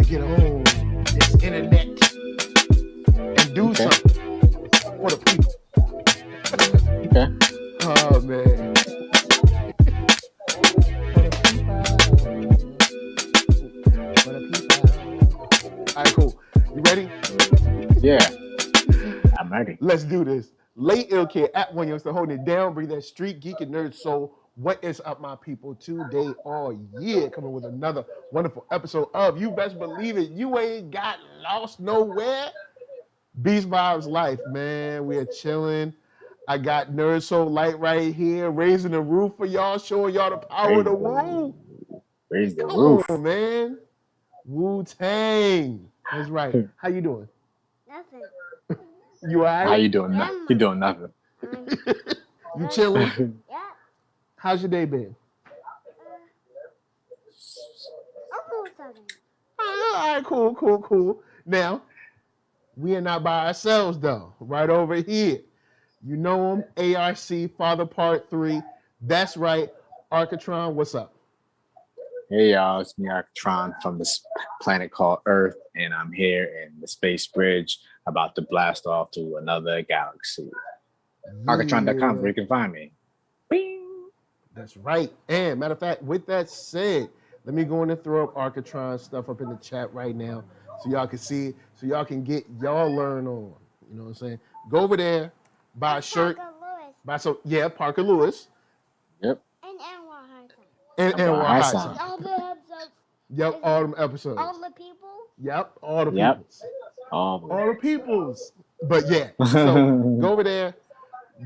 get on this internet and do something for the people. Okay. Oh man. All right, cool. You ready? Yeah. I'm ready. Let's do this. Late ill kid at OneYoungsta holding it down. Bring that street geek and nerd soul. What is up, my people? Today all year coming with another wonderful episode of You Best Believe It. You ain't got lost nowhere. Beast Vibes Life, man. We are chilling. I got NERDSoul Light right here, raising the roof for y'all, showing y'all the power of the woo. Raise the Come roof. on, man. Wu-Tang. That's right. How you doing? Nothing. You all right? How you doing? You doing nothing. You chilling? Yeah. How's your day been? Almost something. All right, cool. Now, we are not by ourselves, though. Right over here. You know him, ARC, Father Part 3. That's right. Arckatron, what's up? Hey y'all, it's me Arctron from this planet called Earth, and I'm here in the space bridge about to blast off to another galaxy. Arckatron.com where you can find me. Bing. That's right. And matter of fact, with that said, let me go in and throw up Arckatron stuff up in the chat right now so y'all can see it, so y'all can get y'all learn on. You know what I'm saying? Go over there, buy a shirt. Parker Lewis. Yep. And Anwar Highsign. And Highsign. All the episodes. Yep, all them episodes. All the people. Yep, all the Yep. peoples. All All the peoples. But yeah, so go over there,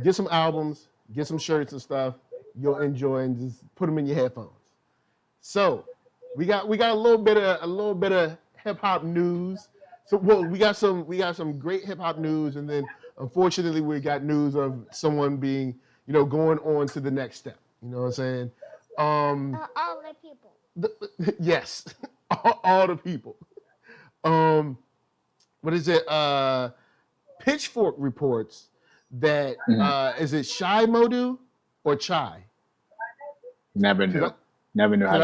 get some albums, get some shirts and stuff. You'll enjoy and just put them in your headphones. So we got a little bit of hip hop news. So we got some great hip hop news, and then unfortunately we got news of someone being, going on to the next step. You know what I'm saying? All the people. Yes, all the people. What is it? Pitchfork reports that is it Shy Modu or Chai? Never knew. I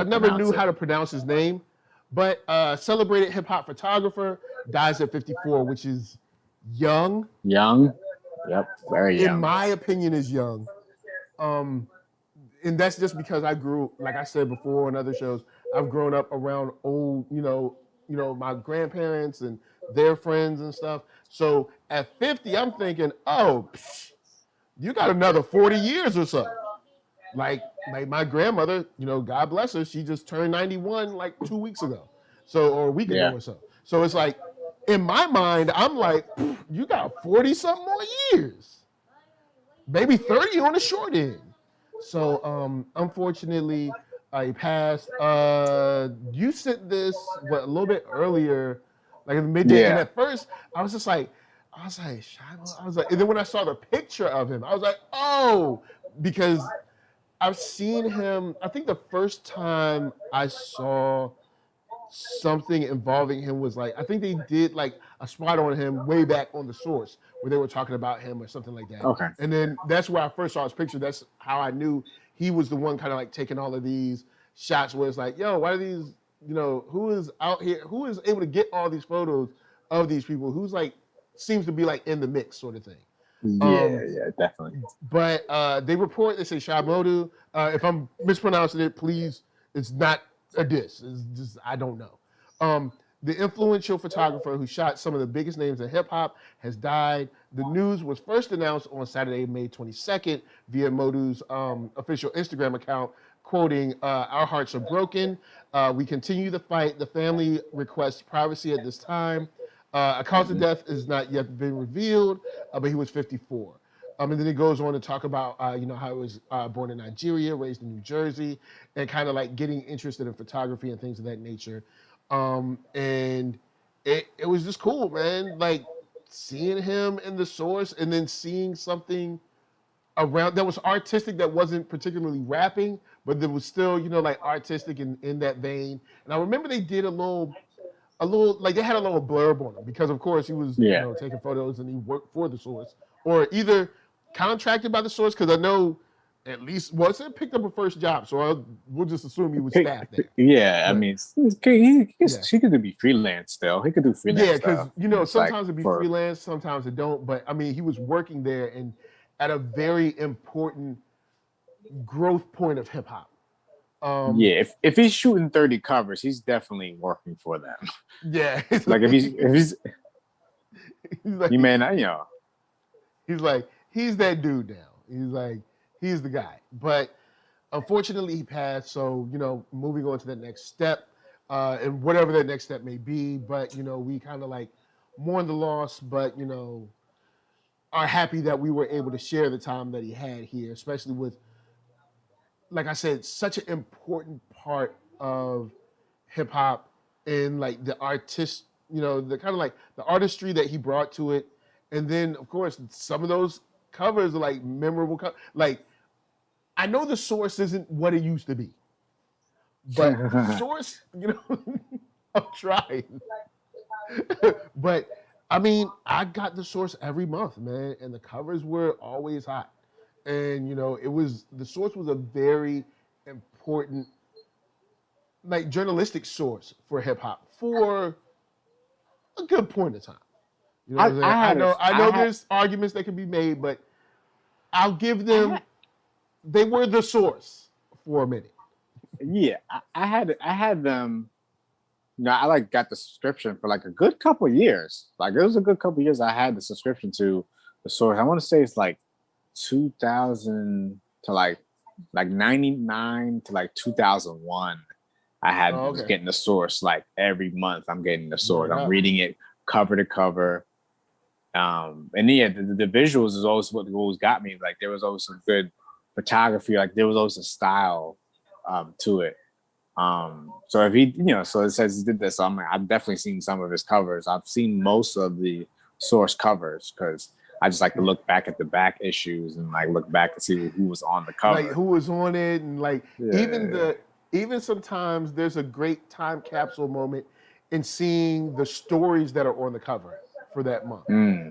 never knew how to pronounce his name. But celebrated hip hop photographer dies at 54, which is young. Young. Yep, very young. In my opinion, is young. And that's just because I grew, like I said before on other shows, I've grown up around old, my grandparents and their friends and stuff. So at 50, I'm thinking, you got another 40 years or so. Like my grandmother, God bless her, she just turned 91 like 2 weeks ago. Or a week ago or so. So it's like, in my mind, I'm like, you got 40 something more years. Maybe 30 on the short end. So unfortunately, he passed. You sent this a little bit earlier, like in the midday. Yeah. And at first, I was like, and then when I saw the picture of him, I was like, oh, because I've seen him. I think the first time I saw something involving him was I think they did like a spot on him way back on the Source where they were talking about him or something like that. Okay. And then that's where I first saw his picture. That's how I knew he was the one kind of like taking all of these shots where it's like, yo, why are these, who is out here, who is able to get all these photos of these people, who's seems to be in the mix sort of thing. Yeah, definitely. But they say Shamodu. If I'm mispronouncing it, please, it's not a diss. It's just, I don't know. The influential photographer who shot some of the biggest names in hip hop has died. The news was first announced on Saturday, May 22nd via Modu's official Instagram account, quoting, "Our hearts are broken. We continue the fight. The family requests privacy at this time. A cause of death has not yet been revealed, but he was 54. And then he goes on to talk about, how he was born in Nigeria, raised in New Jersey, and kind of getting interested in photography and things of that nature. And it was just cool, man. Seeing him in the Source and then seeing something around that was artistic, that wasn't particularly rapping, but that was still, artistic in that vein. And I remember they did a little, they had a little blurb on him because, of course, he was, taking photos and he worked for the Source, or either contracted by the Source, because I know at least, well, it said picked up a first job, so we'll just assume he was staff there. Yeah, I But- mean, Yeah. he could be freelance still. He could do freelance Yeah, because stuff. you know It's like sometimes it'd be for- freelance, sometimes it don't. But I mean, he was working there and at a very important growth point of hip hop. Yeah, if he's shooting 30 covers, he's definitely working for them. Yeah, Like if he's he's like, you may not, you know. he's like he's that dude now. He's like he's the guy. But unfortunately, he passed. So you know, moving on to the next step, and whatever that next step may be. But you know, we kind of like mourn the loss, but you know, are happy that we were able to share the time that he had here, especially with, like I said, such an important part of hip hop and like the artist, you know, the kind of like the artistry that he brought to it. And then, of course, some of those covers are like memorable. Like, I know the source isn't what it used to be, but source, you know, I'm trying. But I mean, I got the source every month, man, and the covers were always hot. And you know, the source was a very important, like journalistic source for hip hop for a good point of time. You know, what I'm saying? I know there's arguments that can be made, but I'll give them. They were the source for a minute. Yeah, I had them. You know, I like got the subscription for like a good couple years. Like it was a good couple years. I had the subscription to the source. I want to say it's like 2000 to like 99 to like 2001. I was getting the source like every month. I'm getting the source. I'm reading it cover to cover. And yeah, the visuals is always what always got me. Like there was always some good photography. Like there was always a style to it. So if he, you know, so it says he did this. So I've definitely seen some of his covers. I've seen most of the source covers because I just like to look back at the back issues and like look back and see who was on the cover. Like who was on it, and like even sometimes there's a great time capsule moment in seeing the stories that are on the cover for that month.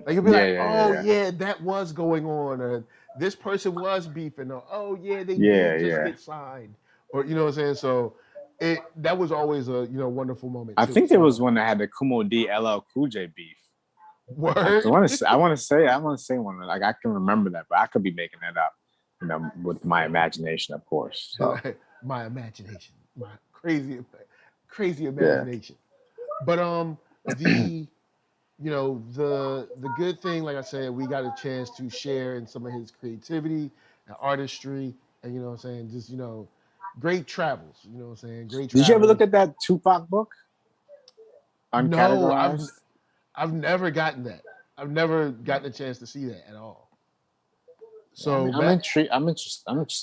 Like you'll be yeah, that was going on, or this person was beefing, or they did just get signed, or you know what I'm saying. So that was always a wonderful moment. I think there was one that had the Kumo D LL Cool J beef. Word. I want to say one. Like I can remember that, but I could be making that up, you know, with my imagination, of course. So. My imagination, my crazy imagination. But the good thing, like I said, we got a chance to share in some of his creativity and artistry, and you know what I'm saying, just great travels. You know what I'm saying, great. Did you ever look at that Tupac book? No, I've never gotten that. I've never gotten a chance to see that at all. So I'm interested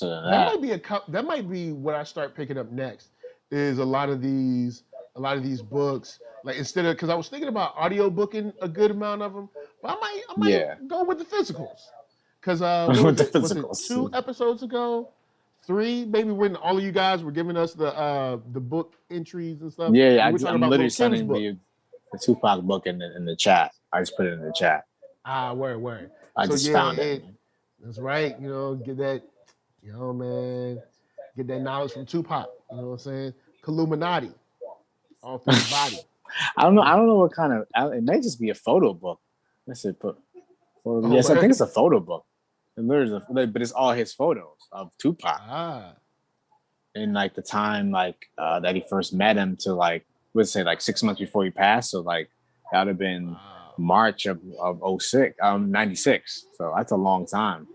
in that. That might be what I start picking up next. Is a lot of these books, like instead of, because I was thinking about audio booking a good amount of them, but I might go with the physicals. Because was it 2 episodes ago, 3 maybe, when all of you guys were giving us the book entries and stuff. Yeah, I'm literally sending you the Tupac book in the chat. I just put it in the chat. Word. I just found it. That's right. Get that, man. Get that knowledge from Tupac. You know what I'm saying? Illuminati. All through the body. I don't know what kind of. It may just be a photo book. Let's see. Yes, I think it's a photo book. But it's all his photos of Tupac. In like the time that he first met him to let's say 6 months before he passed. So that would have been March of 96. So that's a long time.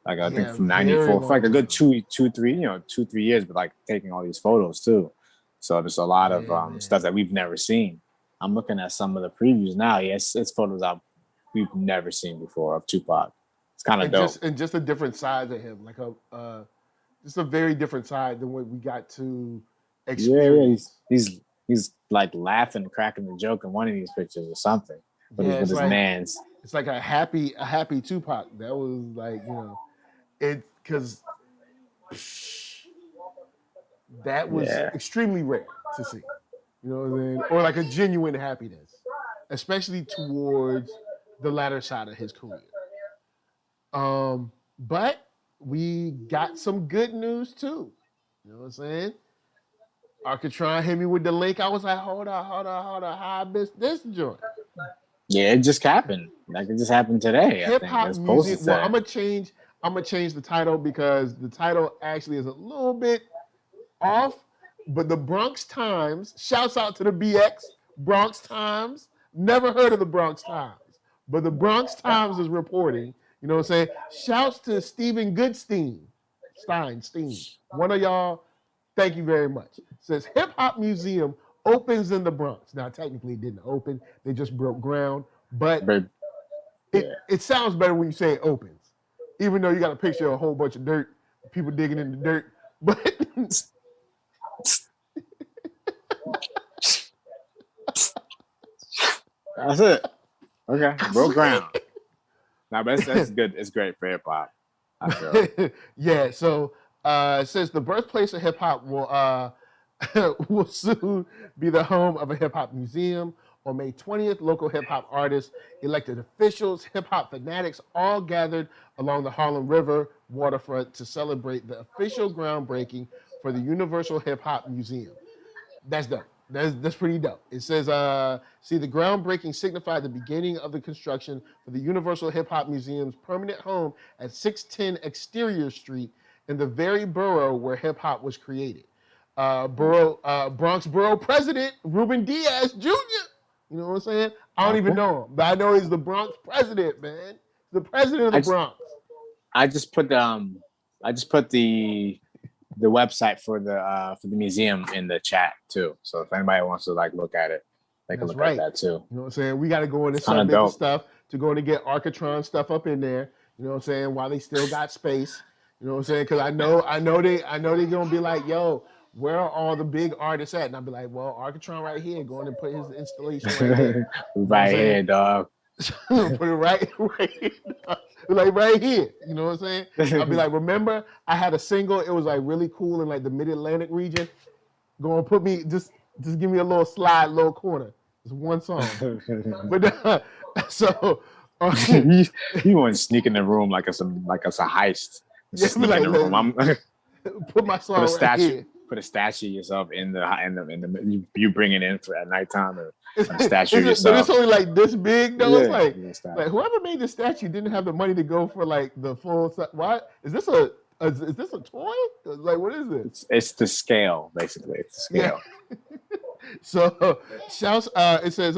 I think from 94 for a good 2-3 years, but taking all these photos too. So there's a lot of stuff that we've never seen. I'm looking at some of the previews now. Yes, it's photos we've never seen before of Tupac. It's kind of dope. And just a different side of him, just a very different side than what we got to experience. Yeah, he's laughing, cracking the joke in one of these pictures or something. With his mans. It's like a happy Tupac. That was because that was extremely rare to see. You know what I mean? Or a genuine happiness, especially towards the latter side of his career. But we got some good news too. You know what I'm saying? Arckatron hit me with the link. I was like, hold on. How I missed this joint? Yeah, it just happened. Like it just happened today. I Hip think Hop it's Museum. posted Well, today. I'm gonna change the title because the title actually is a little bit off. But the Bronx Times, shouts out to the BX, Bronx Times. Never heard of the Bronx Times, but the Bronx Times is reporting. You know what I'm saying? Shouts to Stephen Goodstein, Stein. One of y'all, thank you very much. Says Hip Hop Museum opens in the Bronx. Now, technically, it didn't open. They just broke ground, but it sounds better when you say it opens, even though you got a picture of a whole bunch of dirt, people digging in the dirt. But that's it. Okay, broke ground. Nah, but that's good. It's great for hip hop. I feel. Yeah. So it says the birthplace of hip hop will soon be the home of a hip hop museum. On May 20th, local hip hop artists, elected officials, hip hop fanatics all gathered along the Harlem River waterfront to celebrate the official groundbreaking for the Universal Hip Hop Museum. That's dope. That's pretty dope. It says, see, the groundbreaking signified the beginning of the construction for the Universal Hip Hop Museum's permanent home at 610 Exterior Street in the very borough where hip hop was created. Bronx Borough President Ruben Diaz Jr. You know what I'm saying? I don't even know him, but I know he's the Bronx president, man. The president of the Bronx. I just put the website for the museum in the chat too. So if anybody wants to like look at it, they can look at that too. You know what I'm saying? We got to go into some stuff to go and get Arckatron stuff up in there. You know what I'm saying? While they still got space. You know what I'm saying? Because I know they're gonna be like, yo, where are all the big artists at? And I'll be like, well, Arckatron right here, going to put his installation right here. Right here, dog. Put it right here. Like right here. You know what I'm saying? I'll be like, remember, I had a single, it was like really cool in like the mid-Atlantic region. Go and put me, just give me a little slide, little corner. It's one song. But so you want to sneak in the room like it's a heist. Yeah, sneak in the room. Put my song right here. Put a statue of yourself in the you bring it in for at nighttime or a statue of yourself. But it's only like this big though. Yeah, it's like whoever made the statue didn't have the money to go for like the full. What is this a toy? Like what is this? It's the scale basically. It's the scale. Yeah. So shouts. It says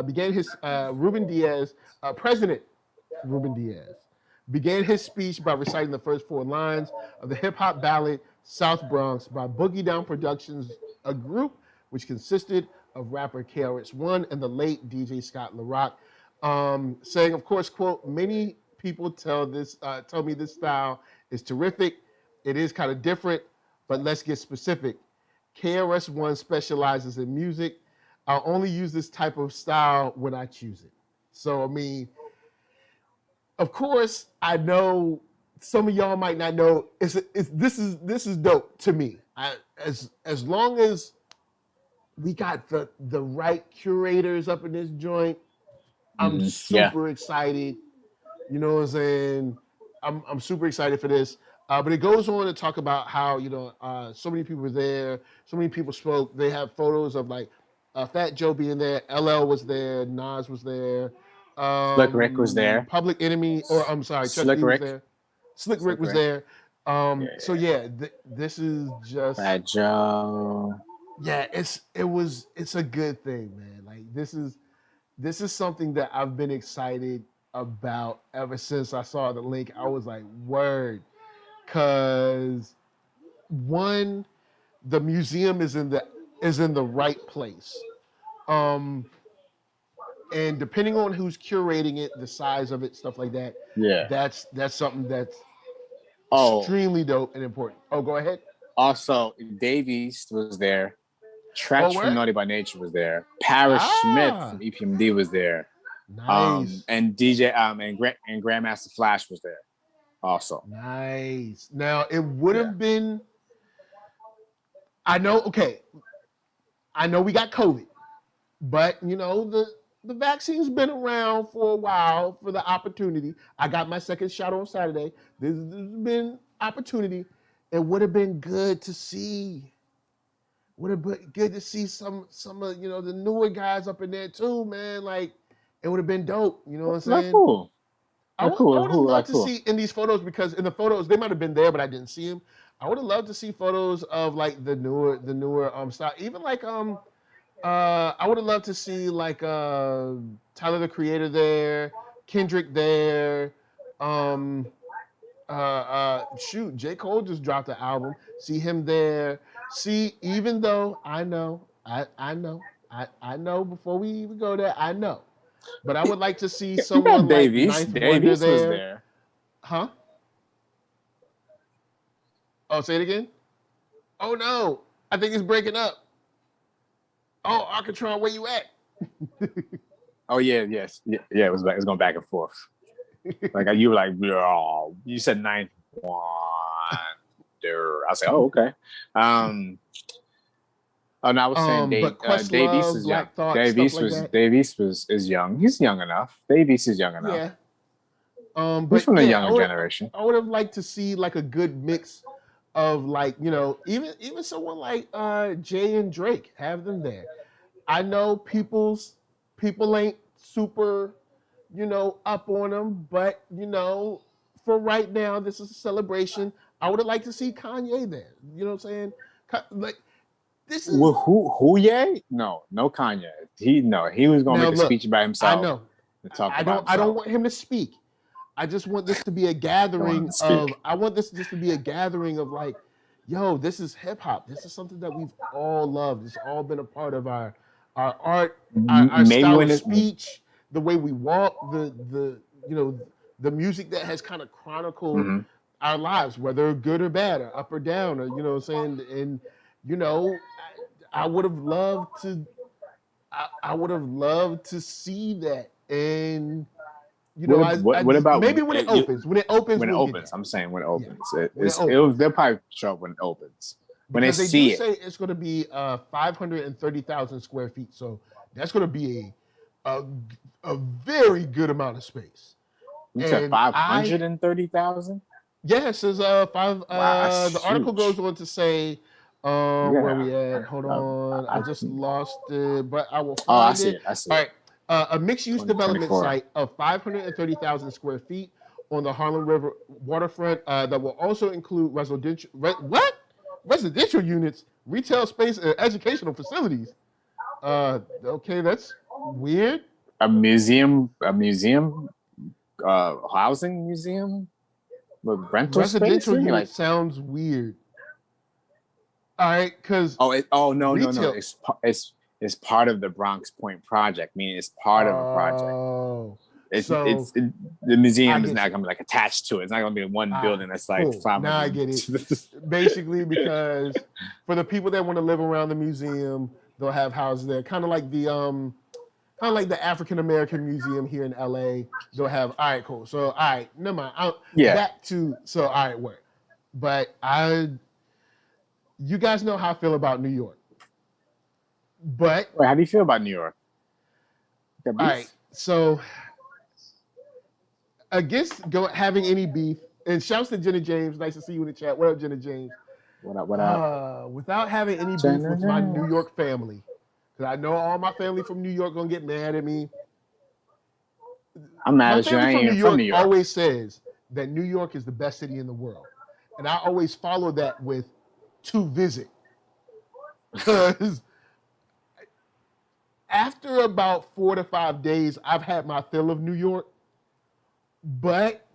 began his Ruben Diaz President Ruben Diaz began his speech by reciting the first 4 lines of the hip hop ballad South Bronx by Boogie Down Productions, a group which consisted of rapper KRS-One and the late DJ Scott LaRock, saying, of course, quote, many people tell me this style is terrific. It is kind of different, but let's get specific. KRS-One specializes in music. I'll only use this type of style when I choose it. So, I mean, of course, I know some of y'all might not know. This is dope to me. As long as we got the right curators up in this joint, I'm super excited. You know what I'm saying? I'm super excited for this. But it goes on to talk about how so many people were there, so many people spoke. They have photos of like Fat Joe being there, LL was there, Nas was there. Slick Rick was there. Public Enemy, or I'm sorry, Slick Rick was there. Slick Rick was there. So yeah, this is just Fat Joe. Yeah, it's a good thing, man. Like this is something that I've been excited about ever since I saw the link. I was like, word, because one, the museum is in the right place. And depending on who's curating it, the size of it, stuff like that. Yeah. That's something that's extremely dope and important. Oh, go ahead. Also, Davies was there. Tretch from Naughty by Nature was there. Paris Smith from EPMD was there. Nice. And DJ and Grandmaster Flash was there also. Nice. Now it would have been. I know we got COVID, but the vaccine's been around for a while for the opportunity. I got my second shot on Saturday. There's been opportunity. It would have been good to see. Would have been good to see some of the newer guys up in there too, man. Like it would have been dope. You know what I'm saying? Cool. I would have loved to see in these photos, because in the photos they might have been there, but I didn't see them. I would have loved to see photos of like the newer style. Even like I would have loved to see like Tyler the Creator there, Kendrick there. Shoot, J. Cole just dropped an album. See him there. See, even though I know before we even go there, I know. But I would like to see someone like Ninth Wonder was there. there. Huh? Oh, say it again? Oh no, I think it's breaking up. Oh, Arckatron, where you at? Oh yeah, yes. Yeah, it was going back and forth. Like you were like, oh, you said Ninth Wonder. I was like, oh, okay. And I was saying Davies is young. Davies is young. He's young enough. Davies is young enough. Yeah. But he's from the younger generation. I would have liked to see like a good mix of like, even someone like Jay and Drake, have them there. I know people ain't super, up on them, but for right now, this is a celebration. I would have liked to see Kanye there. You know what I'm saying? Like this is who Ye? No Kanye. He was going to make a speech by himself. I know. I don't want him to speak. I just want this to be a gathering of. I want this just to be a gathering of like, yo, this is hip hop. This is something that we've all loved. It's all been a part of our art, our style of speech, the way we walk, the music that has kind of chronicled our lives, whether good or bad, or up or down, or what I'm saying. And I would have loved to. I would have loved to see that. And what about maybe when it opens? When it opens, I'm saying when it opens. Yeah. They'll probably show up when it opens. When because they see say it's going to be 530,000 square feet, so that's going to be a very good amount of space. You said 530,000? Yes, there's five. The article goes on to say where we at. Hold on, I just lost it, but I will find it. I see it. All right. A mixed-use development site of 530,000 square feet on the Harlem River waterfront that will also include residential units, retail space, and educational facilities. Okay, that's weird. A museum, housing museum with rental residential space? unit sounds weird. All right, because no, it's part of the Bronx Point project. Meaning it's part of a project. The museum is not gonna be like attached to it. It's not gonna be one building that's like cool. 500. Now I get it. Basically, because for the people that want to live around the museum, they'll have houses there, kind of like the African American Museum here in LA. They'll have. All right, cool. So all right, never mind. Back to all right, work. But you guys know how I feel about New York. But how do you feel about New York? All right, so against having any beef, and shouts to Jenna James. Nice to see you in the chat. What up, Jenna James? What up? Without having any beef with my New York family, because I know all my family from New York gonna get mad at me. I'm mad at you. I ain't even from New York. Always says that New York is the best city in the world, and I always follow that with to visit, because after about 4 to 5 days, I've had my fill of New York. But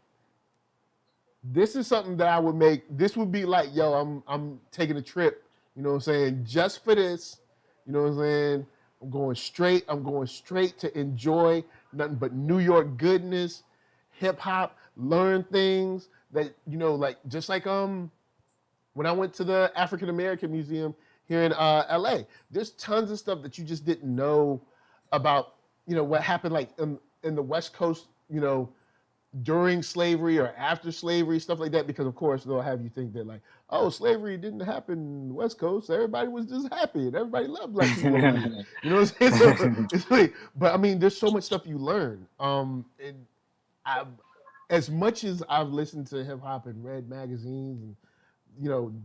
this is something that I would make. This would be like, yo, I'm taking a trip. You know what I'm saying? Just for this. You know what I'm saying? I'm going straight to enjoy nothing but New York goodness, hip hop, learn things that like just like when I went to the African American Museum here in LA. There's tons of stuff that you just didn't know about, what happened like in the West Coast, during slavery or after slavery, stuff like that, because of course they'll have you think that like, oh, slavery didn't happen in the West Coast. Everybody was just happy and everybody loved black people over here. You know what I'm saying? So it's like, but I mean, there's so much stuff you learn. And I, as much as I've listened to hip hop and read magazines and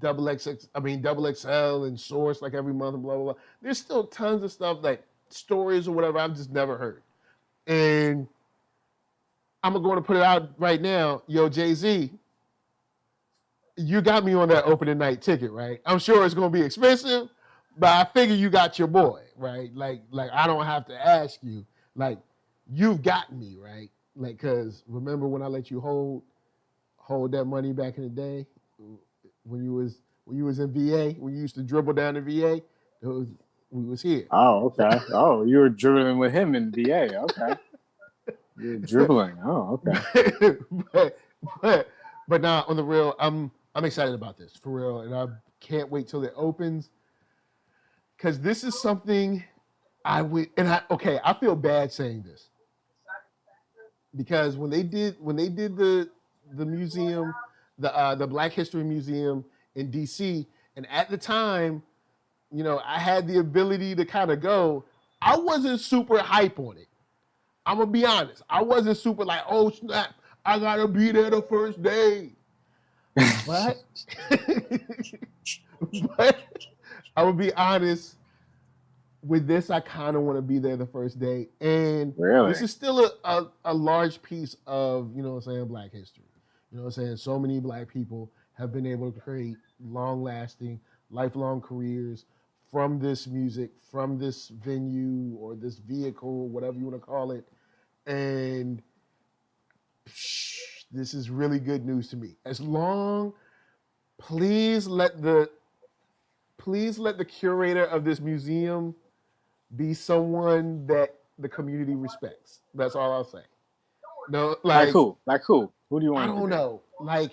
double XL and Source like every month and blah blah blah, there's still tons of stuff like stories or whatever I've just never heard. And I'm going to put it out right now. Yo, Jay-Z, you got me on that opening night ticket, right? I'm sure it's going to be expensive, but I figure you got your boy, right? Like I don't have to ask you. Like, you've got me, right? Like, because remember when I let you hold that money back in the day when you was in VA, when you used to dribble down the VA? We was here. Oh, okay. Oh, you were dribbling with him in VA. Okay. You're dribbling. Oh, okay. but now on the real, I'm excited about this for real, and I can't wait till it opens because this is something I feel bad saying this because when they did the museum, the Black History Museum in DC, and at the time, I had the ability to kind of go. I wasn't super hype on it. I'm gonna be honest. I wasn't super like, oh snap, I gotta be there the first day. But I would be honest with this. I kind of want to be there the first day, and this is still a large piece of Black history. So many Black people have been able to create long-lasting, lifelong careers from this music, from this venue or this vehicle, whatever you want to call it. And this is really good news to me. Please let the curator of this museum be someone that the community respects. That's all I'll say. No, like who? Like who? Who do you want? I don't know. Like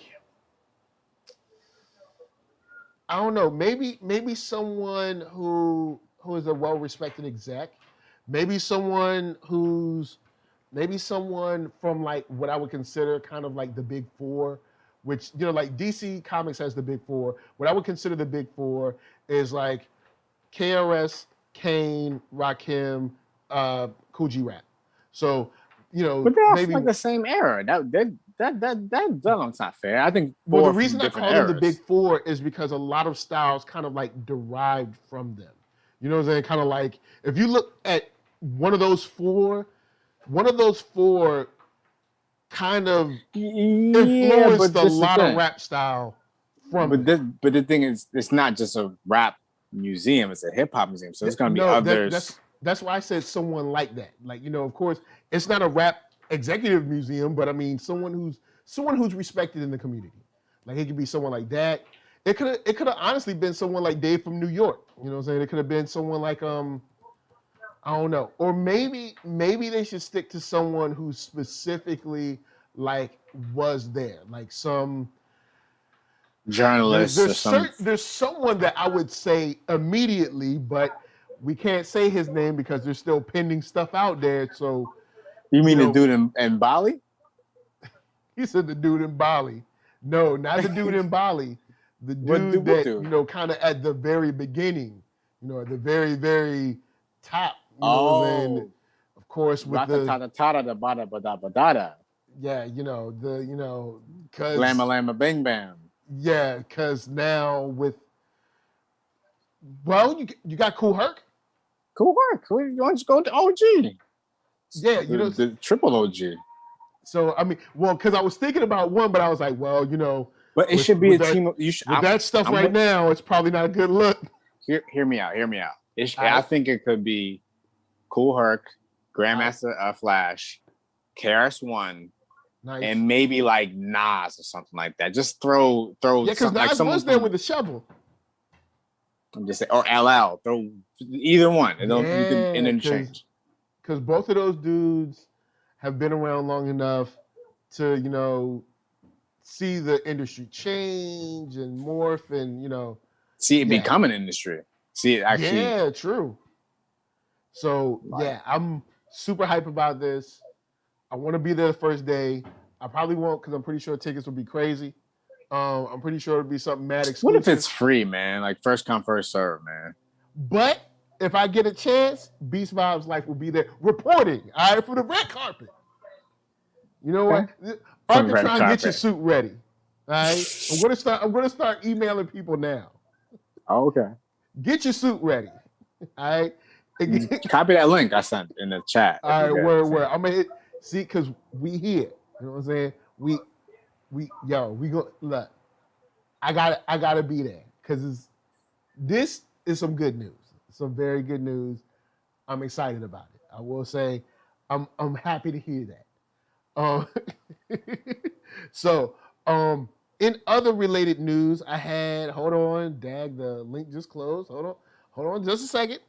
I don't know. Maybe someone who is a well-respected exec. Maybe someone from like what I would consider kind of like the big four, which like DC Comics has the big four. What I would consider the big four is like KRS, Kane, Rakim, Coogee Rap. So but they're maybe like the same era. That's not fair. I think. Well, the reason I call them the big four is because a lot of styles kind of like derived from them. You know what I'm saying? Kind of like if you look at one of those four kind of influenced a lot of rap style from it. But the thing is, it's not just a rap museum; it's a hip hop museum. So it's going to be others. That's why I said someone like that. Like of course, it's not a rap executive museum, but I mean someone who's respected in the community. Like it could be someone like that. It could have honestly been someone like Dave from New York. You know what I'm saying? It could have been someone like I don't know. Or maybe they should stick to someone who specifically was there. Like some journalist or something. There's someone that I would say immediately, but we can't say his name because there's still pending stuff out there. So you mean the dude in Bali? He said the dude in Bali. No, not the dude in Bali. The dude that kind of at the very beginning, at the very, very top. And of course with the yeah, cause Lama Lama Bang Bam. Yeah, because now with you got Kool Herc. Kool Herc. Why don't you go to OG? Yeah, the triple OG. So I mean, because I was thinking about one, but I was like, but it should be a team. With that stuff right now, it's probably not a good look. Hear me out. I think it could be Kool Herc, Grandmaster Flash, KRS-One, nice. And maybe like Nas or something like that. Just throw. Yeah, because Nas was there with the shovel. I'm just saying, or LL. Throw either one, and you can interchange. Because both of those dudes have been around long enough to see the industry change and morph and see it become an industry. See it actually. Yeah, true. So I'm super hype about this. I want to be there the first day. I probably won't because I'm pretty sure tickets will be crazy. I'm pretty sure it'll be something mad exclusive. What if it's free, man? Like first come, first serve, man. But if I get a chance, Beast Vibes Life will be there reporting, all right, for the red carpet. You know what? Arckatron, get your suit ready. All right. I'm gonna start emailing people now. Oh, okay. Get your suit ready. All right. Copy that link I sent in the chat. All right, word. I'm gonna hit because we here. You know what I'm saying? We go look. I gotta be there because this is some good news. Some very good news. I'm excited about it. I will say I'm happy to hear that. So in other related news, I had the link just closed. Hold on just a second.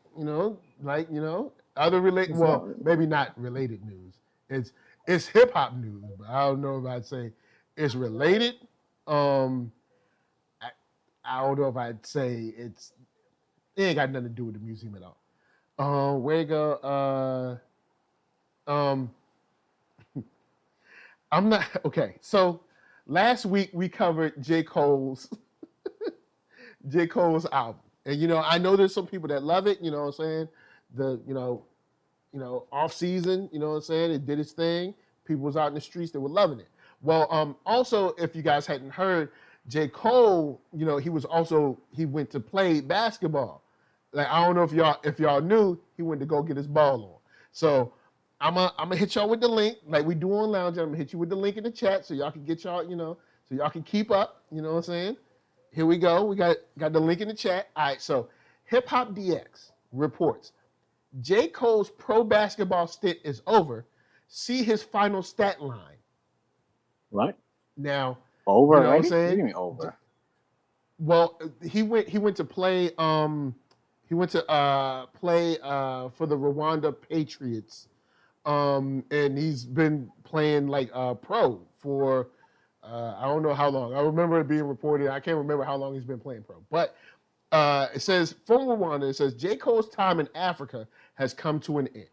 Other related, well, maybe not related news. It's hip hop news, but I don't know if I'd say it's related. I don't know if I'd say it ain't got nothing to do with the museum at all. Where you go? I'm not okay. So last week we covered J. Cole's album. And I know there's some people that love it, you know what I'm saying? Off season, you know what I'm saying? It did its thing. People was out in the streets, they were loving it. Well, also, if you guys hadn't heard, J. Cole, he went to play basketball. Like, I don't know if y'all knew, he went to go get his ball on. So I'm gonna hit y'all with the link, like we do on Lounge. I'm gonna hit you with the link in the chat so y'all can get y'all, so y'all can keep up, you know what I'm saying? Here we go. We got the link in the chat. All right, so Hip Hop DX reports J. Cole's pro basketball stint is over. See his final stat line. What? Now, over? You know what I'm saying? What do you mean over? Well, he went to play. He went to play for the Rwanda Patriots, and he's been playing like pro for I don't know how long. I remember it being reported. I can't remember how long he's been playing pro, but it says from Rwanda. It says J. Cole's time in Africa has come to an end.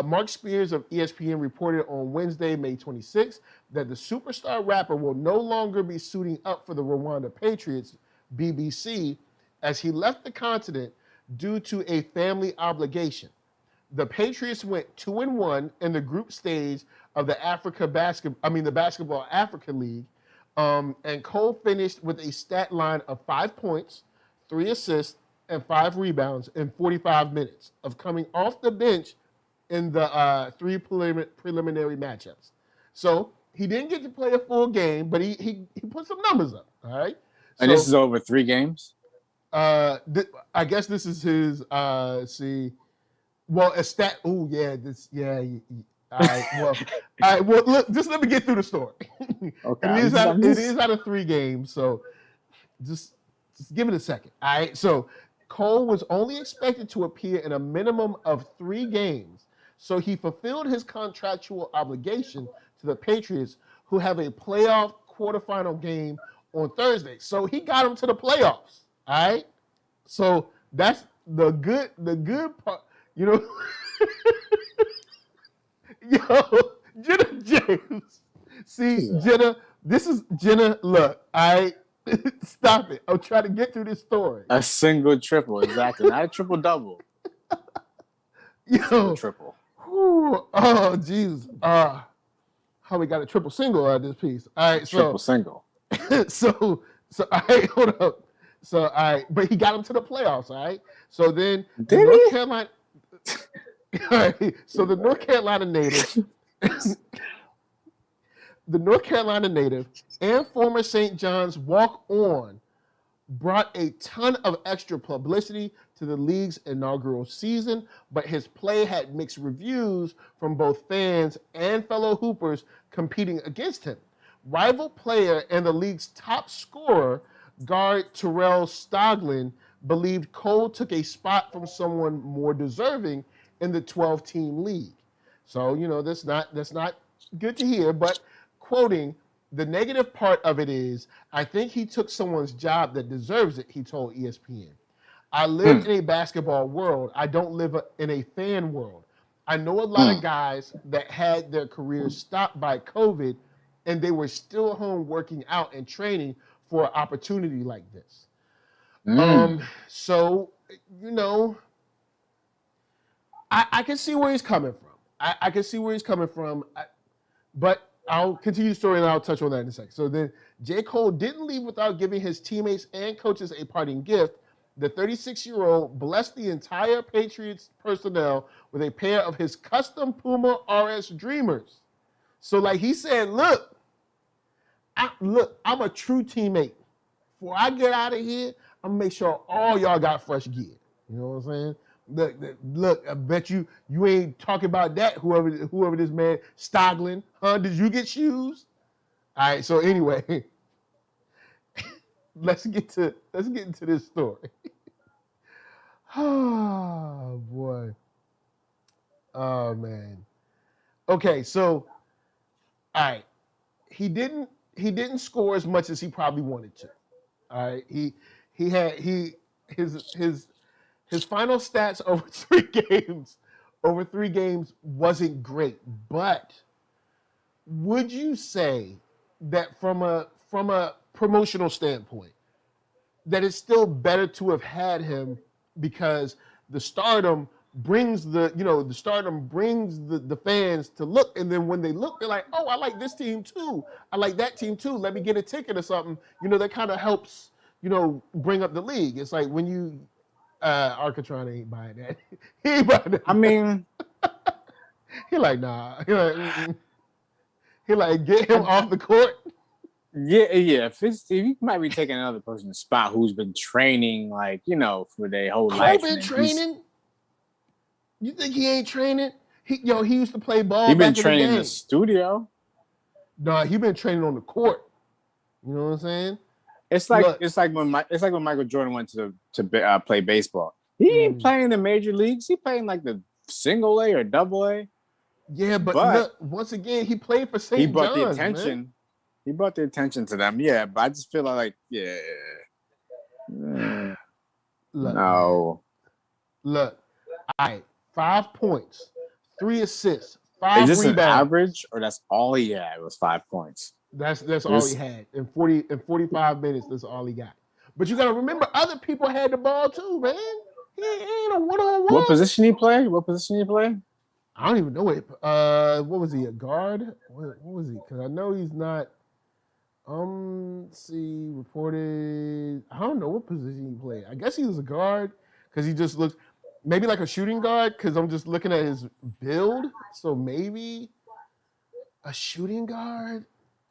Mark Spears of ESPN reported on Wednesday, May 26th, that the superstar rapper will no longer be suiting up for the Rwanda Patriots, BBC, as he left the continent due to a family obligation. The Patriots went 2-1 in the group stage of the the Basketball Africa League, and Cole finished with a stat line of 5 points, 3 assists, and 5 rebounds in 45 minutes of coming off the bench in the 3 preliminary matchups. So he didn't get to play a full game, but he put some numbers up. All right. And this is over 3 games? I guess this is his. Well, a stat. Oh yeah, this. Yeah. All right. Well, look. Just let me get through the story. Okay. It is out of 3 games, so just give it a second. All right. So Cole was only expected to appear in a minimum of 3 games, so he fulfilled his contractual obligation to the Patriots, who have a playoff quarterfinal game on Thursday. So he got them to the playoffs. All right. So that's the good part. Yo, Jenna James. See, Jenna, this is Jenna. Look, stop it. I'm trying to get through this story. A single triple, exactly. Not a triple double. Yo, triple. Oh, Jesus. How we got a triple single out of this piece. All right, triple single. So all right, hold up. So all right, but he got him to the playoffs. All right. So then North Carolina. All right. So the North Carolina native, and former St. John's walk-on brought a ton of extra publicity to the league's inaugural season, but his play had mixed reviews from both fans and fellow hoopers competing against him. Rival player and the league's top scorer, guard Terrell Stoglin, believed Cole took a spot from someone more deserving in the 12-team league. So, that's not good to hear, but quoting, the negative part of it is, I think he took someone's job that deserves it, he told ESPN. I live in a basketball world. I don't live in a fan world. I know a lot of guys that had their careers stopped by COVID, and they were still home working out and training for an opportunity like this. So, you know, I can see where he's coming from. I can see where he's coming from, but I'll continue the story and I'll touch on that in a second. So then J. Cole didn't leave without giving his teammates and coaches a parting gift. The 36-year-old blessed the entire Patriots personnel with a pair of his custom Puma RS Dreamers. So like he said, look, I'm a true teammate. Before I get out of here, I'm gonna make sure all y'all got fresh gear. You know what I'm saying? Look, I bet you ain't talking about that, whoever this man, Stoglin, huh? Did you get shoes? All right, so anyway, let's get into this story. Oh boy. Oh man. Okay, so all right. He didn't score as much as he probably wanted to. All right. His final stats over three games wasn't great. But would you say that from a promotional standpoint, that it's still better to have had him because the stardom brings the fans to look, and then when they look, they're like, oh, I like this team too. I like that team too. Let me get a ticket or something. You know, that kind of helps, you know, bring up the league. It's like when you Arckatron ain't buying that. He ain't buying that. I mean, he like, nah. He like, get him off the court. Yeah. If you might be taking another person's spot who's been training, like, you know, for their whole life. Been training? You think he ain't training? He used to play ball. He been back training in in the studio. No, he been training on the court. You know what I'm saying? It's like when Michael Jordan went to play baseball. He ain't playing in the major leagues. He playing like the single A or double A. Yeah, but look, once again, he played for St. John's. He brought the attention. Man. He brought the attention to them. Yeah, but I just feel like no. Look, all right, 5 points, 3 assists, 5 Is this rebounds. an average or that's all he had? It was 5 points. That's all he had in 45 minutes. That's all he got. But you got to remember, other people had the ball too, man. He ain't a one-on-one. What position he play? I don't even know what was he, a guard? What was he? Because I know he's not. Let's see, reported. I don't know what position he played. I guess he was a guard because he just looks maybe like a shooting guard. Because I'm just looking at his build, so maybe a shooting guard.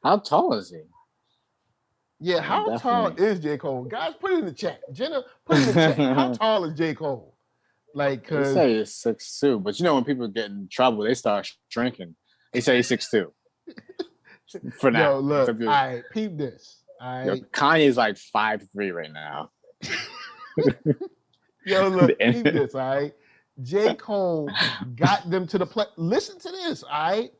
How tall is he? Yeah, how tall is J. Cole? Guys, put it in the chat. Jenna, put it in the chat. How tall is J. Cole? Like, they say he's 6'2", but you know when people get in trouble, they start shrinking. They say he's 6'2". For now. Yo, look, all right, peep this. All right. Kanye's like 5'3" right now. Yo, look, peep this, all right? J. Cole got them to the play. Listen to this, all right?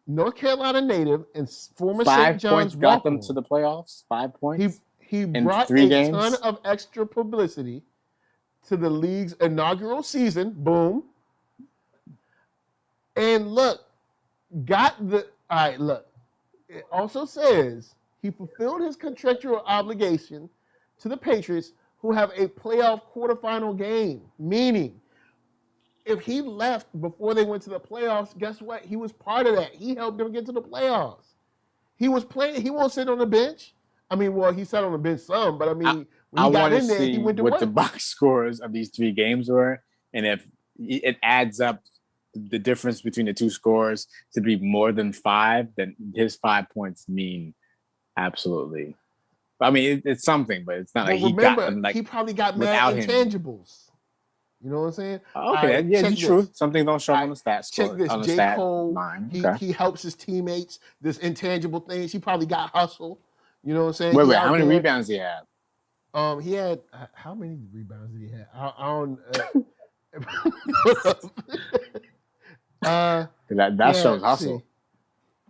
North Carolina native and former St. John's got them to the playoffs. 5 points. He brought a ton of extra publicity to the league's inaugural season. Boom. And look, it also says he fulfilled his contractual obligation to the Patriots, who have a playoff quarterfinal game. Meaning, if he left before they went to the playoffs, guess what? He was part of that. He helped them get to the playoffs. He was playing. He won't sit on the bench. I mean, well, he sat on the bench some, but I mean, when he got in there, he went to work. What the box scores of these 3 games were, and if it adds up the difference between the 2 scores to be more than 5, then his 5 points mean absolutely. I mean, it's something, but it's not like he got them. Like, he probably got mad intangibles. You know what I'm saying? Okay, yeah, it's true. Something don't show on the stats. Check this. J. Cole, he helps his teammates. This intangible things. He probably got hustle. You know what I'm saying? Wait, how many rebounds did he have? He had how many rebounds did he have? That shows hustle.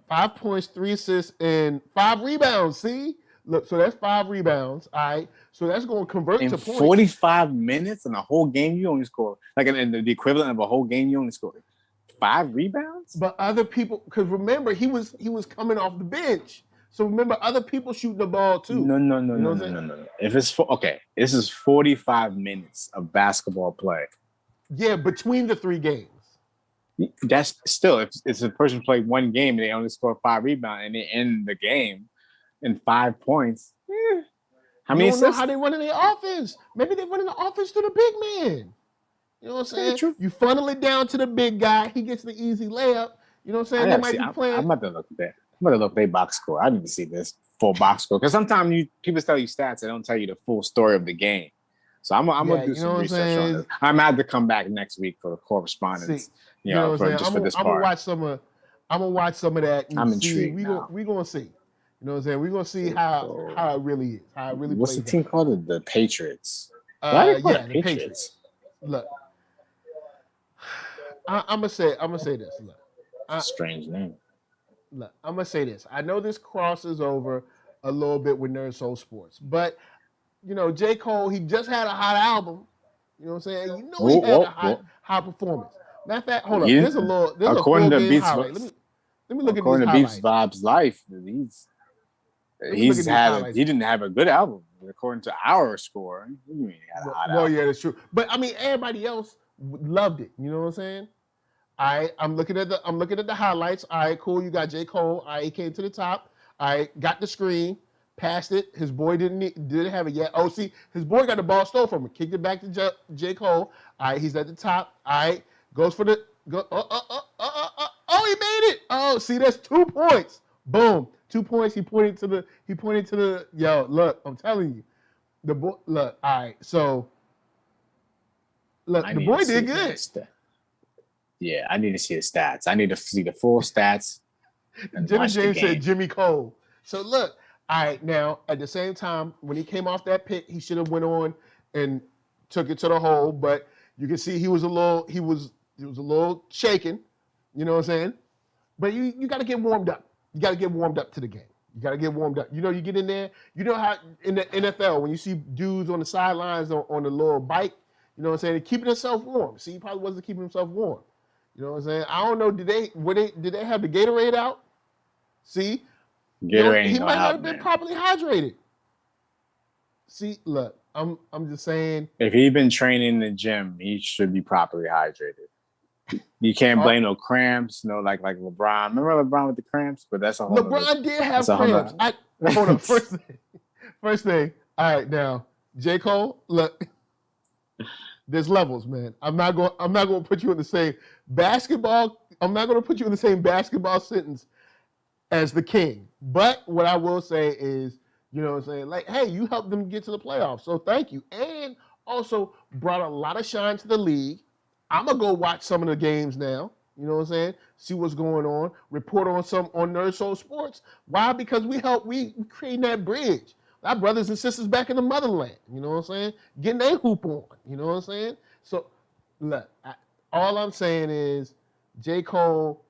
5 points, 3 assists, and 5 rebounds. See, look, so that's 5 rebounds. All right, so that's going to convert to points. 45 minutes in a whole game, you only score like in the equivalent of a whole game. You only scored 5 rebounds? But other people, because remember, he was coming off the bench. So remember, other people shooting the ball too. No. If it's okay, this is 45 minutes of basketball play. Yeah, between the 3 games. That's still, if it's a person played 1 game and they only score 5 rebounds and they end the game in 5 points. How many You don't know assists? how they running their offense. Maybe they're running the offense to the big man. You know what I'm saying? True. You funnel it down to the big guy. He gets the easy layup. You know what I'm saying? They might be playing. I'm about to look at that. I'm going to look at their box score. I need to see this full box score. Because sometimes people tell you stats, they don't tell you the full story of the game. So I'm going to do some research on this. I'm going to have to come back next week for the correspondence. You know what I'm saying? for this part. I'm gonna watch some of that. And I'm see. intrigued. We're gonna see. You know what I'm saying? We're gonna see how it really is. How it really. What's the team called? The Patriots. The Patriots. Look, I'm gonna say this. Look, strange name. Look, I'm gonna say this. I know this crosses over a little bit with NERDSoul Sports, but you know, J. Cole, he just had a hot album. You know what I'm saying? You know he had a high performance. Matter of fact, hold up. There's a full game highlight. Let me look at these highlights. According to Beats Vibes Life, he didn't have a good album according to our score. He had a hot album. Yeah, that's true. But I mean, everybody else loved it. You know what I'm saying? I'm looking at the highlights. All right, cool. You got J. Cole. All right, he came to the top. All right, got the screen, passed it. His boy didn't have it yet. Oh, see, his boy got the ball stolen from him. Kicked it back to J. Cole. All right, he's at the top. All right. Goes for the go. Oh, he made it. Oh, see, that's 2 points. Boom, 2 points. He pointed to the. Yo, look, I'm telling you, the boy. Look, all right. So, look, the boy did good. Yeah, I need to see the stats. I need to see the full stats. Jimmy James said Jimmy Cole. So look, all right. Now at the same time, when he came off that pick, he should have went on and took it to the hole, but you can see he was a little shaken, you know what I'm saying? But you got to get warmed up. You got to get warmed up to the game. You got to get warmed up. You know, you get in there. You know how in the NFL, when you see dudes on the sidelines on the little bike, you know what I'm saying? They're keeping themselves warm. See, he probably wasn't keeping himself warm. You know what I'm saying? I don't know. Did they have the Gatorade out? See, Gatorade. He might not have been properly hydrated. See, look, I'm just saying. If he's been training in the gym, he should be properly hydrated. You can't blame no cramps, no like LeBron. Remember LeBron with the cramps? But that's a whole. LeBron did have cramps. Hold on. First thing. All right, now J. Cole. Look, there's levels, man. I'm not going to put you in the same basketball. I'm not going to put you in the same basketball sentence as the king. But what I will say is, you know what I'm saying? Like, hey, you helped them get to the playoffs, so thank you. And also brought a lot of shine to the league. I'm going to go watch some of the games now. You know what I'm saying? See what's going on. Report on NERDSoul Sports. Why? Because we creating that bridge. Our brothers and sisters back in the motherland. You know what I'm saying? Getting their hoop on. You know what I'm saying? So, look, all I'm saying is J. Cole,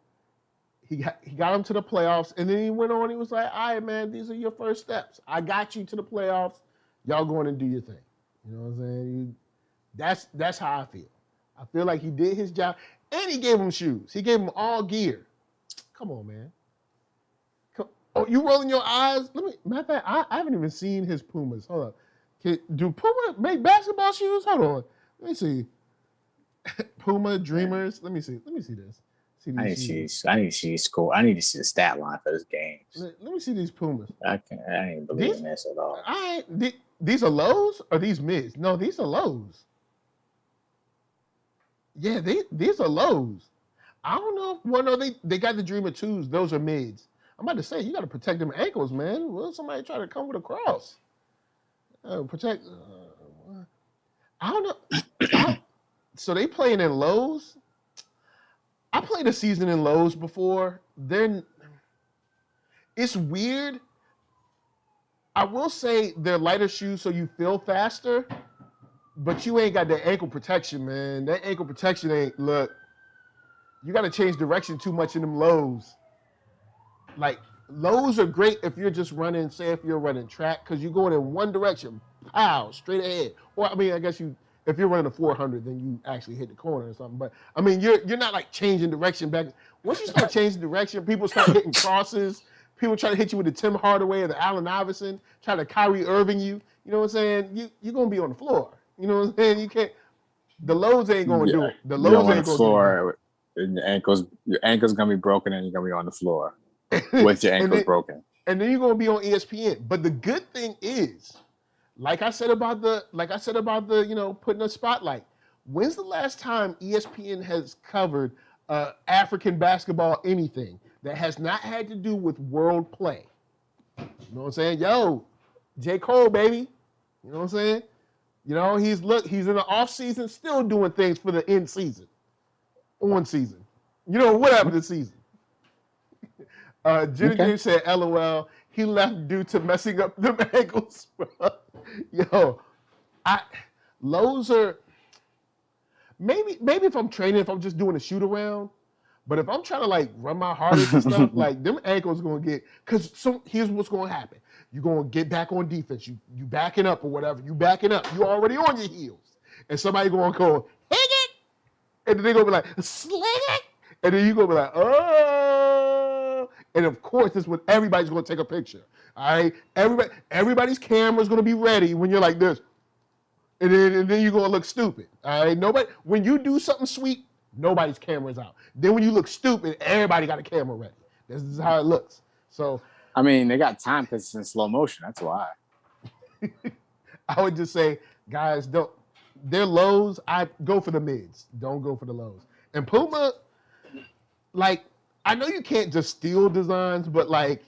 he got him to the playoffs, and then he went on. He was like, all right, man, these are your first steps. I got you to the playoffs. Y'all going and do your thing. You know what I'm saying? That's how I feel. I feel like he did his job, and he gave him shoes. He gave him all gear. Come on, man. Oh, you rolling your eyes? Matter of fact, I haven't even seen his Pumas. Hold up. Do Puma make basketball shoes? Hold on. Let me see. Puma Dreamers. Let me see this. I need to see his score. I need to see the stat line for this game. Let me see these Pumas. I ain't believing this at all. These are lows or these mids? No, these are lows. Yeah, these are lows. I don't know. Well, no, they got the Dreamer 2s. Those are mids. I'm about to say, you got to protect them ankles, man. Will somebody try to come with a cross? Protect. I don't know. So they playing in lows? I played a season in lows before. It's weird. I will say they're lighter shoes so you feel faster, but you ain't got that ankle protection, man. That ankle protection ain't, look, you got to change direction too much in them lows. Like, lows are great if you're just running, say if you're running track, because you're going in one direction, pow, straight ahead. Or, I mean, I guess if you're running a 400, then you actually hit the corner or something. But I mean, you're not like changing direction back. Once you start changing direction, people start hitting crosses. People try to hit you with the Tim Hardaway or the Allen Iverson, try to Kyrie Irving you. You know what I'm saying? You're gonna be on the floor. You know what I'm saying? You can't. The lows ain't gonna do it. The lows on ain't the gonna floor, and your ankle's gonna be broken, and you're gonna be on the floor with your ankles broken. And then you're gonna be on ESPN. But the good thing is, like I said about the putting a spotlight. When's the last time ESPN has covered African basketball anything that has not had to do with world play? You know what I'm saying? Yo, J. Cole, baby. You know what I'm saying? You know, he's in the off season still doing things for the in season. On season. You know, whatever the season. Jenny James said, LOL, he left due to messing up them ankles. Yo, lows are maybe if I'm training, if I'm just doing a shoot around, but if I'm trying to like run my hardest and stuff, like them ankles gonna get, here's what's gonna happen. You're gonna get back on defense. You backing up or whatever. You backing up. You already on your heels. And somebody gonna go, hit it, and then they're gonna be like, sling it, and then you're gonna be like, oh. And of course, this is when everybody's gonna take a picture. All right, everybody's camera's gonna be ready when you're like this, and then you're gonna look stupid. All right, nobody. When you do something sweet, nobody's camera's out. Then when you look stupid, everybody got a camera ready. This is how it looks. So, I mean, they got time because it's in slow motion. That's why. I would just say, guys, don't. They're lows. I go for the mids. Don't go for the lows. And Puma, like, I know you can't just steal designs, but like,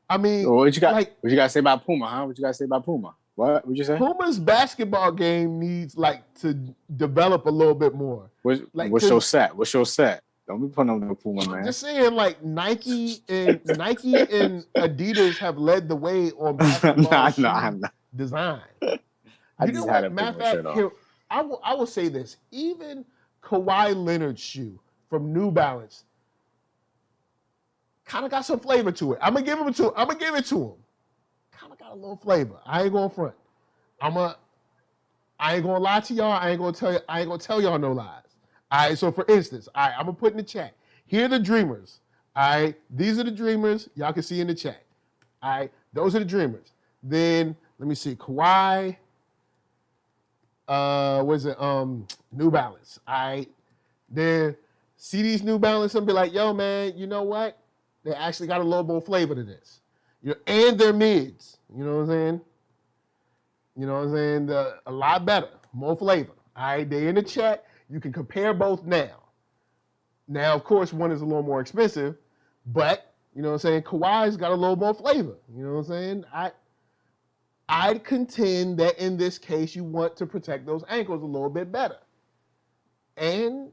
I mean, what you got to say about Puma, huh? What you got to say about Puma? What would you say? Puma's basketball game needs like to develop a little bit more. What's your set? What's your set? Don't be putting on the Puma, man. Just saying, like Nike and Adidas have led the way on basketball design. I just had a Puma shirt on. I will say this: even Kawhi Leonard's shoe from New Balance kind of got some flavor to it. I'm gonna give it to him. Kind of got a little flavor. I ain't gonna front. I ain't gonna lie to y'all. I ain't gonna tell y'all no lies. All right. So for instance, I'm gonna put in the chat. Here are the Dreamers. All right. These are the Dreamers. Y'all can see in the chat. All right. Those are the Dreamers. Then let me see. Kawhi. What is it? New Balance. All right. Then see these New Balance and be like, yo, man, you know what? They actually got a little more flavor to this. You know, and they're mids. You know what I'm saying? You know what I'm saying? A lot better, more flavor. All right, they in the chat. You can compare both now. Now, of course, one is a little more expensive, but you know what I'm saying? Kawhi's got a little more flavor. You know what I'm saying? I'd contend that in this case, you want to protect those ankles a little bit better. And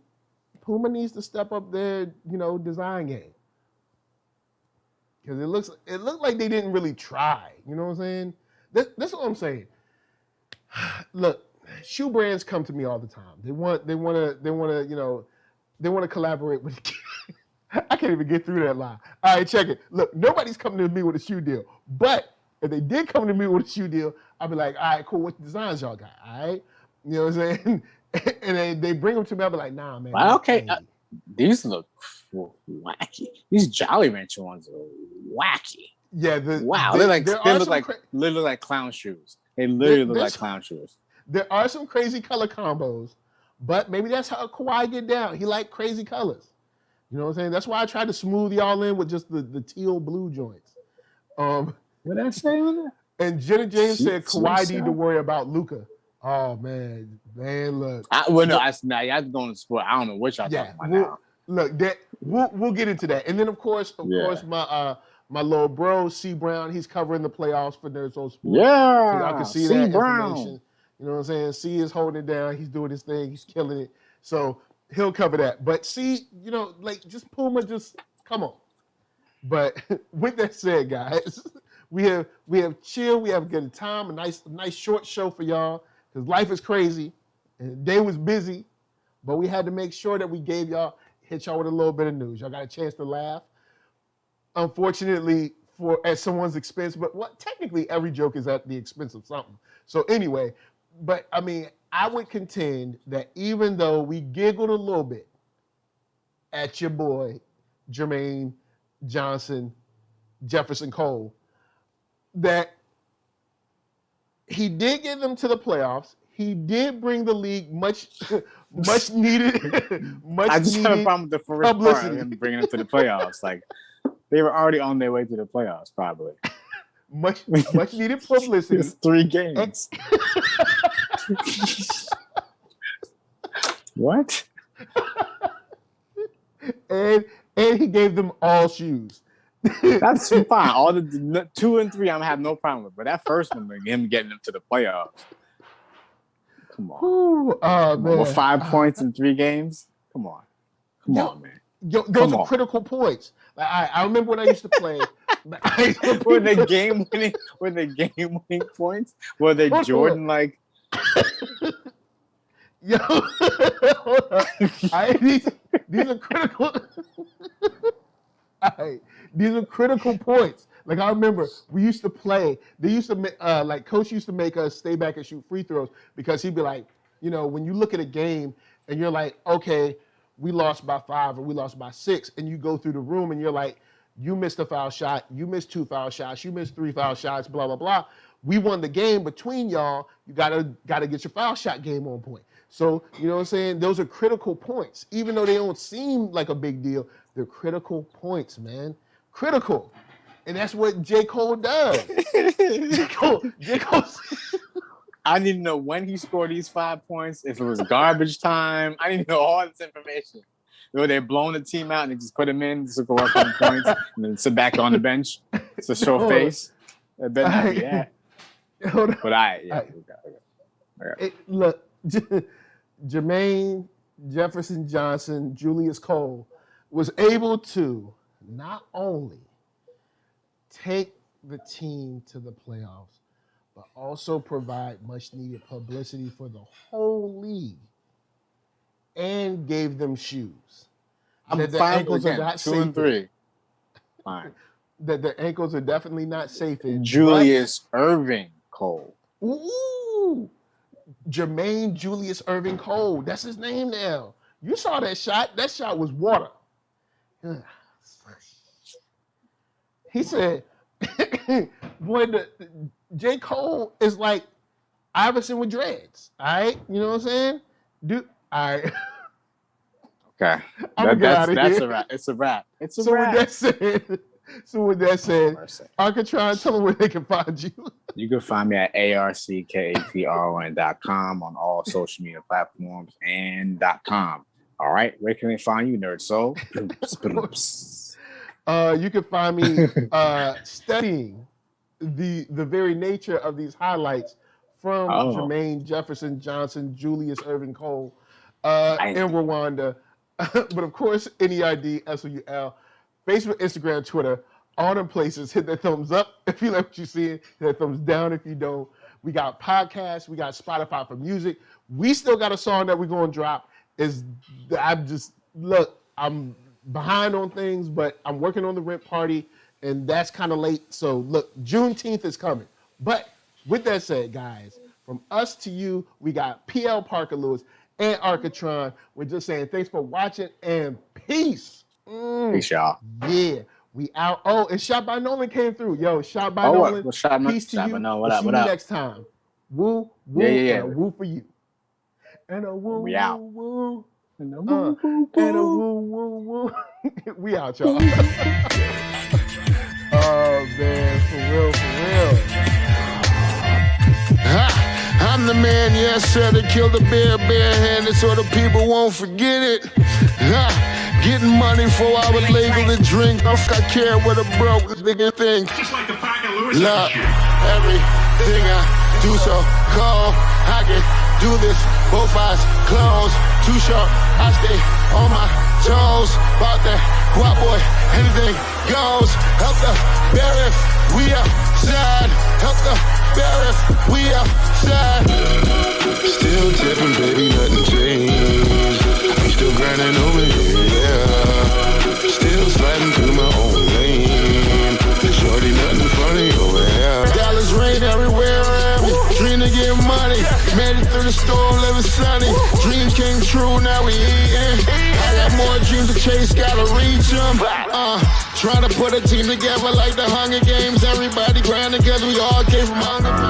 Puma needs to step up their, design game. Because it looks like they didn't really try. You know what I'm saying? That's what I'm saying. Look, shoe brands come to me all the time. They want to collaborate with. I can't even get through that line. All right, check it. Look, nobody's coming to me with a shoe deal. But if they did come to me with a shoe deal, I'd be like, all right, cool. What designs y'all got? All right, you know what I'm saying? And they bring them to me. I'll be like, nah, man. Well, okay, these look wacky. These Jolly Rancher ones are wacky. Yeah. They look like clown shoes. They literally look like clown shoes. There are some crazy color combos, but maybe that's how Kawhi get down. He like crazy colors. You know what I'm saying? That's why I tried to smooth y'all in with just the teal blue joints. What did I say on that? And Jenna James said Kawhi need to worry about Luka. Oh man, look. Y'all going to sport. I don't know what y'all talking about now. Look, we'll get into that, and then of course, my little bro C Brown, he's covering the playoffs for NERDSoul Sports. Yeah, so y'all can see that information. You know what I'm saying? C is holding it down. He's doing his thing. He's killing it. So he'll cover that. But C, just Puma, just come on. But with that said, guys, we have chill. We have a good time. A nice short show for y'all because life is crazy and the day was busy. But we had to make sure that we hit y'all with a little bit of news. Y'all got a chance to laugh. Unfortunately, at someone's expense, but technically every joke is at the expense of something. So anyway, but I mean, I would contend that even though we giggled a little bit at your boy, Jermaine Johnson, Jefferson Cole, that he did get them to the playoffs. He did bring the league much needed. I just have a problem with the first publicity. part of him bringing them to the playoffs. Like, they were already on their way to the playoffs, probably. Much needed publicity. It's 3 games. What? And he gave them all shoes. That's fine. All the 2 and 3, I'm gonna have no problem with. But that first one, him getting them to the playoffs. Come on. Ooh, oh, man. With 5 points in 3 games. Come on, man. Those are critical points. Like, I remember when I used to play. Were they game winning points? Were they Jordan like? Yo, these are critical. These are critical points. Like, I remember we used to play. They used to make, like, coach used to make us stay back and shoot free throws because he'd be like, you know, when you look at a game and you're like, okay, we lost by 5 or we lost by 6, and you go through the room and you're like, you missed a foul shot, you missed 2 foul shots, you missed 3 foul shots, blah blah blah. We won the game between y'all. You gotta get your foul shot game on point. So, you know what I'm saying? Those are critical points. Even though they don't seem like a big deal, they're critical points, man. Critical. And that's what J. Cole does. J. Cole. I need to know when he scored these 5 points, if it was garbage time. I need to know all this information. Were they blowing the team out and they just put him in to go up on points and then sit back on the bench to show face? I bet not be that. But look, Jermaine Jefferson Johnson, Julius Cole, was able to not only take the team to the playoffs, but also provide much needed publicity for the whole league and gave them shoes. I'm that their fine ankles again, are not 2 safe. and 3. Fine. That their ankles are definitely not safe. Julius Irving Cole. Ooh, Jermaine Julius Irving Cole. That's his name now. You saw that shot. That shot was water. He said, boy, J. Cole is like Iverson with dreads. All right? You know what I'm saying? All right. Okay. That's a wrap. It's a wrap. It's a wrap. With that said, Arckatron, tell them where they can find you. You can find me at ARCKATRON.com on all social media platforms and .com. All right. Where can they find you, NERDSoul? You can find me studying the very nature of these highlights from Jermaine Jefferson Johnson, Julius Irving Cole, in Rwanda. But of course, NERDSoul, Facebook, Instagram, Twitter, all them places. Hit that thumbs up if you like what you see. Hit that thumbs down if you don't. We got podcasts. We got Spotify for music. We still got a song that we're going to drop. I'm behind on things, but I'm working on the rent party, and that's kind of late. So look, Juneteenth is coming. But with that said, guys, from us to you, we got PL Parker Lewis and Arckatron. We're just saying thanks for watching and peace. Peace, y'all. Yeah, we out. Oh, and Shot by Nolan came through. Yo, Shot by Nolan. Peace to you. What up? See you next time. Woo, woo, yeah. And a woo for you. And a woo, we out. Woo. And a woo, woo, and a woo, woo, woo. We out, y'all. Oh, man, for real. I'm the man, yes, sir, that killed the bare-handed so the people won't forget it. Getting money for I was legal to drink. I care what a broke nigga think. Just like the Parker Lewis. Look, everything I do so cold. I can do this, both eyes closed. Too short, I stay on my toes. About that guap boy, anything goes. Help the bear if we outside. Help the bear if we outside. Still tipping, baby, nothing changed. I'm still grinding over here, yeah. Still sliding through my own lane. Shorty, nothing funny over here. Dallas rain everywhere around me. Dream to get money. Made it through the storm, living sunny. Dreams came true, now we eating. I got more dreams to chase, gotta reach them. Trying to put a team together like the Hunger Games. Everybody grinding cause we all came from Hunger Games.